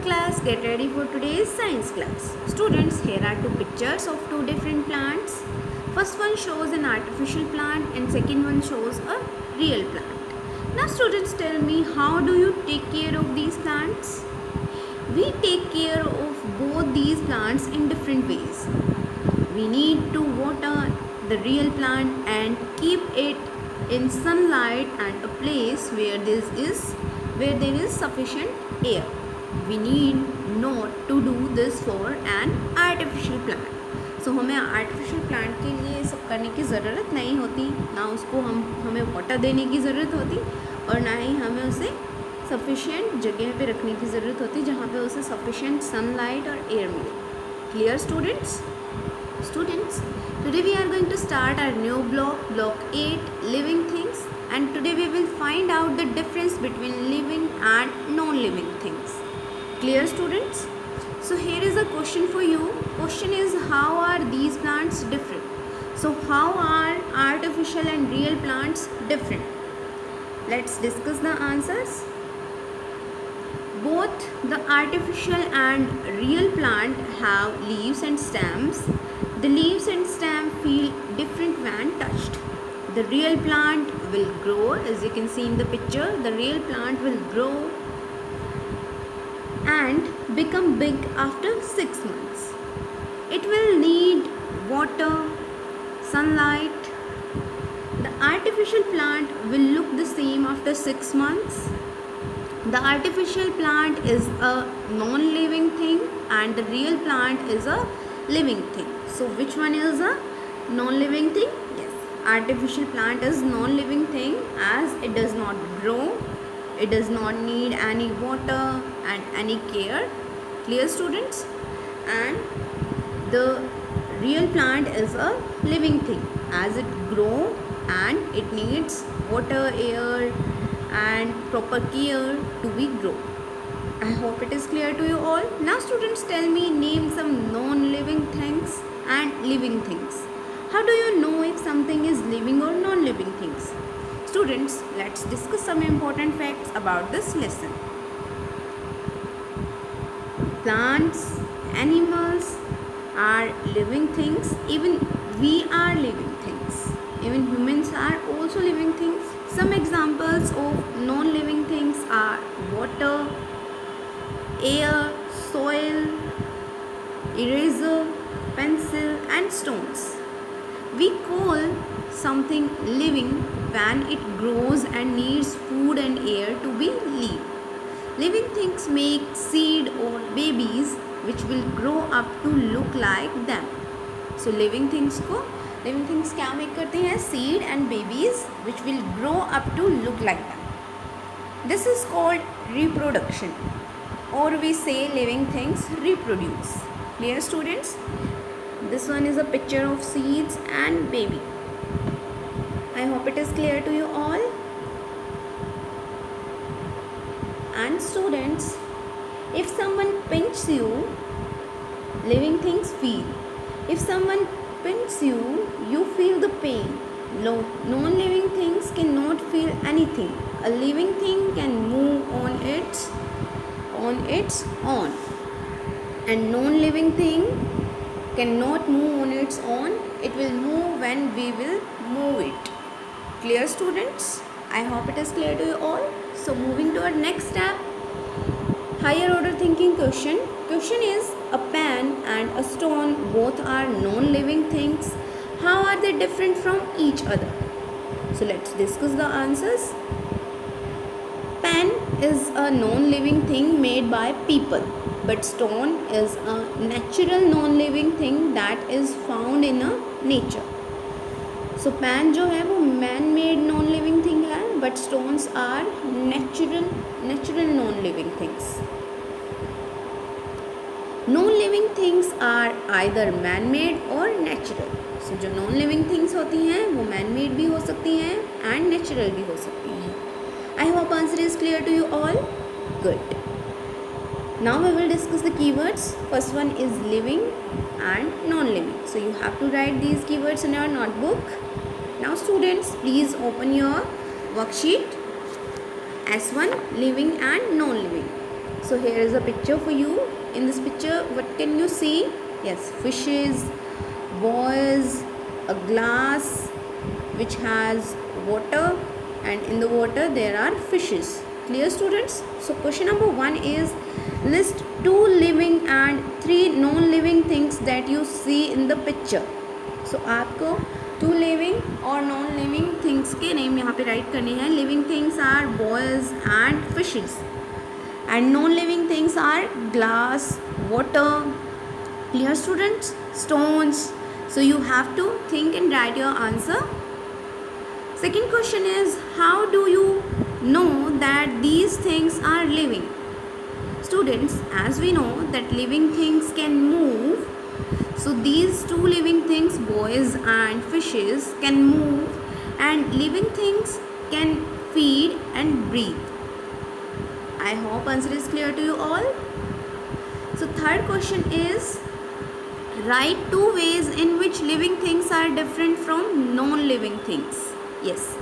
class, get ready for today's science class. Students, here are two pictures of two different plants. First one shows an artificial plant and second one shows a real plant. Now students, tell me, how do you take care of these plants? We take care of both these plants in different ways. We need to water the real plant and keep it in sunlight and a place where there is sufficient air. We need not to do this for an artificial plant. So हमें artificial plant के लिए ये सब करने की ज़रूरत नहीं होती, ना उसको हमें वाटर देने की ज़रूरत होती और ना ही हमें उसे सफिशेंट जगह पे रखने की ज़रूरत होती जहाँ पे उसे सफिशेंट सनलाइट और एयर मिले. Clear students? Students, today we are going to start our new block 8, living things, and today we will find out the difference between living and non-living things. Clear students? So here is a question for you. Question is, how are these plants different? So how are artificial and real plants different? Let's discuss the answers. Both the artificial and real plant have leaves and stems. The leaves and stem feel different when touched. The real plant will grow, as you can see in the picture. The real plant will grow and become big after 6 months. It will need water, sunlight. The artificial plant will look the same after 6 months. The artificial plant is a non-living thing and the real plant is a living thing. So which one is a non-living thing? Yes, artificial plant is non-living thing as it does not grow, it does not need any water and any care. Clear students? And the real plant is a living thing as it grow and it needs water, air and proper care to be grow. I hope it is clear to you all. Now students, tell me, name some non-living things and living things. How do you know if something is living or non-living things? Students, let's discuss some important facts about this lesson. Plants, animals are living things. Even we are living things. Even humans are also living things. Some examples of non-living things are water, air, soil, eraser, pencil and stones. We call something living when it grows and needs food and air to be live. Living things make seed or babies which will grow up to look like them. So living things क्या make करते हैं? Seed and babies which will grow up to look like them. This is called reproduction, or we say living things reproduce. Clear students? This one is a picture of seeds and baby. I hope it is clear to you all. And students, if someone pinches you, living things feel. If someone pinches you, you feel the pain. Non-living things cannot feel anything. A living thing can move on its own, and non-living thing cannot move on its own. It will move when we will move it. Clear students? I hope it is clear to you all. So moving to our next step, higher order thinking question. Question is, a pen and a stone both are non-living things. How are they different from each other? So let's discuss the answers. Pen is a non-living thing made by people, but stone is a natural non-living thing that is found in a nature. So pen जो है वो man-made non-living thing है, but stones are natural non-living things. Non-living things are either man-made or natural. So जो non-living things होती हैं वो man-made भी हो सकती हैं and natural भी हो सकती हैं. I hope answer is clear to you all. Good. Now we will discuss the keywords. First one is living and non-living. So you have to write these keywords in your notebook. Now students, please open your worksheet. S1, living and non-living. So here is a picture for you. In this picture, what can you see? Yes, fishes, boys, a glass which has water, and in the water there are fishes. Clear, students? So question number 1 is list 2 living and 3 non-living things that you see in the picture. So आपको 2 living और non-living things के name यहाँ पे right करने हैं. Living things are boys and fishes, and non-living things are glass, water. Clear, students? Stones. So you have to think and write your answer. Second question is, how do you know that these things are living? Students, as we know that living things can move, so these 2 living things, boys and fishes, can move, and living things can feed and breathe. I hope answer is clear to you all. So third question is, write 2 ways in which living things are different from non-living things. Yes,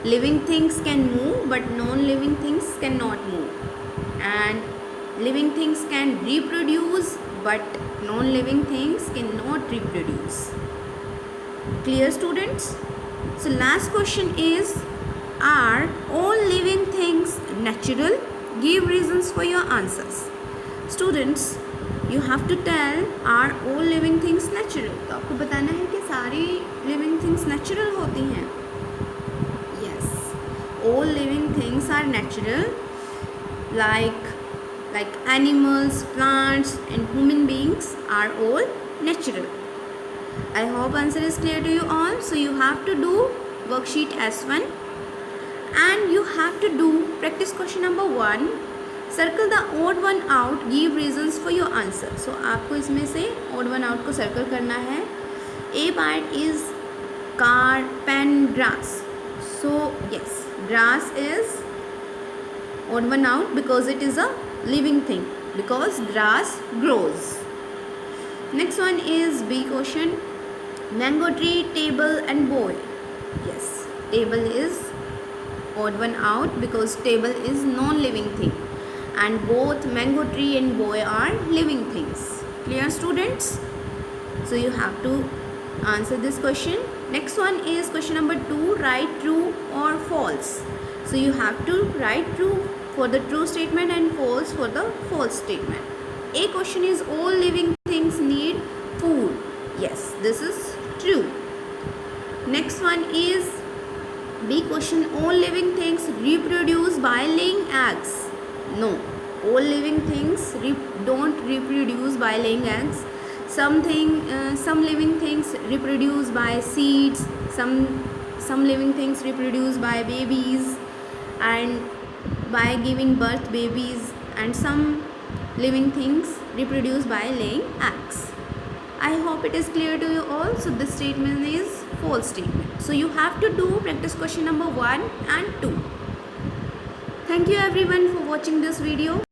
living things can move but non-living things cannot move, and living things can reproduce but non-living things cannot reproduce. Clear, students? So last question is, are all living things natural? Give reasons for your answers. Students, you have to tell, are all living things natural? तो आपको बताना है कि सारी living things natural होती हैं. Yes, all living things are natural, like animals, plants and human beings are all natural. I hope answer is clear to you all. So you have to do worksheet S1 and you have to do practice question number 1. Circle the odd one out, give reasons for your answer. So आपको इसमें से odd one out को circle करना है. A part is car, pen, grass. So yes, grass is odd one out because it is a living thing, because grass grows. Next one is B question, mango tree, table and boy. Yes, table is odd one out because table is non-living thing, and both mango tree and boy are living things. Clear, students? So you have to answer this question. Next one is question number 2, write true or false. So you have to write true for the true statement and false for the false statement. A question is, all living things need food. Yes, this is true. Next one is B question, all living things reproduce by laying eggs. No, all living things don't reproduce by laying eggs. Some living things reproduce by seeds, some living things reproduce by babies and by giving birth babies, and some living things reproduce by laying eggs. I hope it is clear to you all. So this statement is false statement. So you have to do practice question number 1 and 2. Thank you everyone for watching this video.